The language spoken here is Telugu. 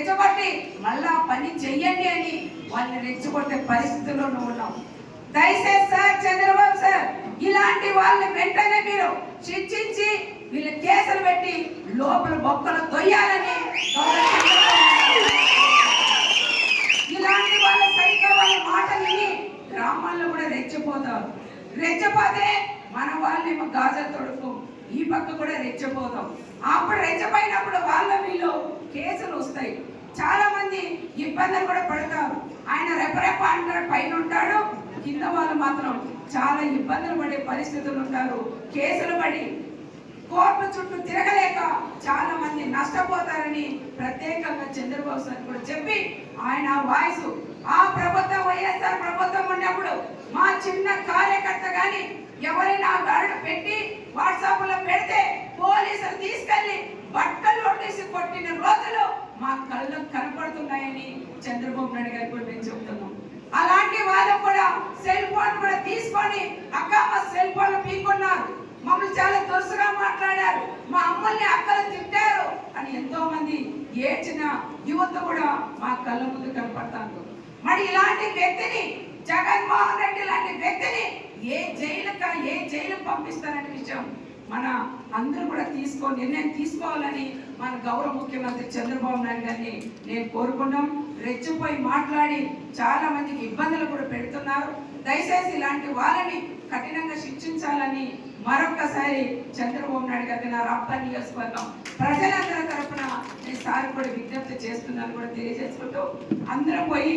రెచ్చగొట్టి మళ్ళా పని చెయ్యండి అని వాళ్ళని రెచ్చగొట్టే పరిస్థితుల్లో ఉన్నాం. దయచేసి సార్, చంద్రబాబు సార్, ఇలాంటి వాళ్ళని వెంటనే మీరు శిక్షించి వీళ్ళ కేసులు పెట్టి లోపల బొక్కలు తొయ్యాలని, ఇలాంటి వాళ్ళ సైతం వాళ్ళ మాట విని గ్రామాల్లో కూడా రెచ్చిపోతారు. రెచ్చపోతే మన వాళ్ళేమో గాజలు తొడుకు, ఈ పక్క కూడా రెచ్చిపోతాం. అప్పుడు రెచ్చపోయినప్పుడు వాళ్ళ వీళ్ళు కేసులు వస్తాయి. చాలా మంది ఇబ్బందులు కూడా పడతారు. ఆయన రెపరెప అంటాడు, పైన ఉంటాడు, కింద వాళ్ళు మాత్రం చాలా ఇబ్బందులు పడే పరిస్థితులు ఉంటారు. కేసులు పడి కోర్టు చుట్టూ తిరగలేక చాలా మంది నష్టపోతారని ప్రత్యేకంగా చంద్రబాబు సార్ కూడా చెప్పి ఆయన వాయిస్ ఆ ప్రభుత్వం, వైఎస్ఆర్ ప్రభుత్వం ఉన్నప్పుడు మా చిన్న కార్యకర్త గాని ఎవరైనా గాడు పెట్టి వాట్సాప్ లో పెడితే పోలీసులు తీసుకెళ్లి బట్టలు ఒట్టేసి కొట్టిన రోజులు మా కళ్ళకు కనపడుతున్నాయని చంద్రబాబు నాయుడు గారు కూడా మేము చెప్తున్నాం. అలాంటి వాళ్ళు కూడా సెల్ ఫోన్ కూడా తీసుకొని అక్క మా సెల్ ఫోన్ పీకున్నారు, మమ్మల్ని చాలా దురుసుగా మాట్లాడారు, మా అమ్మల్ని అక్కలు తిట్టారు అని ఎంతో మంది ఏడ్చిన యువత కూడా మా కళ్ళ ముందు కనపడతారు. మరి ఇలాంటి వ్యక్తిని, జగన్మోహన్ రెడ్డి లాంటి వ్యక్తిని ఏ జైలుకు పంపిస్తారనే విషయం మన అందరూ కూడా నిర్ణయం తీసుకోవాలని మన గౌరవ ముఖ్యమంత్రి చంద్రబాబు నాయుడు గారిని నేను కోరుకున్నాం. రెచ్చిపోయి మాట్లాడి చాలా మందికి ఇబ్బందులు కూడా పెడుతున్నారు. దయచేసి ఇలాంటి వాళ్ళని కఠినంగా శిక్షించాలని మరొక్కసారి చంద్రబాబు నాయుడు గారికి నా రాప్తా నియోజకవర్గం ప్రజలందరి తరఫున నేను సార్ కూడా విజ్ఞప్తి చేస్తున్నాను కూడా తెలియజేసుకుంటూ అందరూ పోయి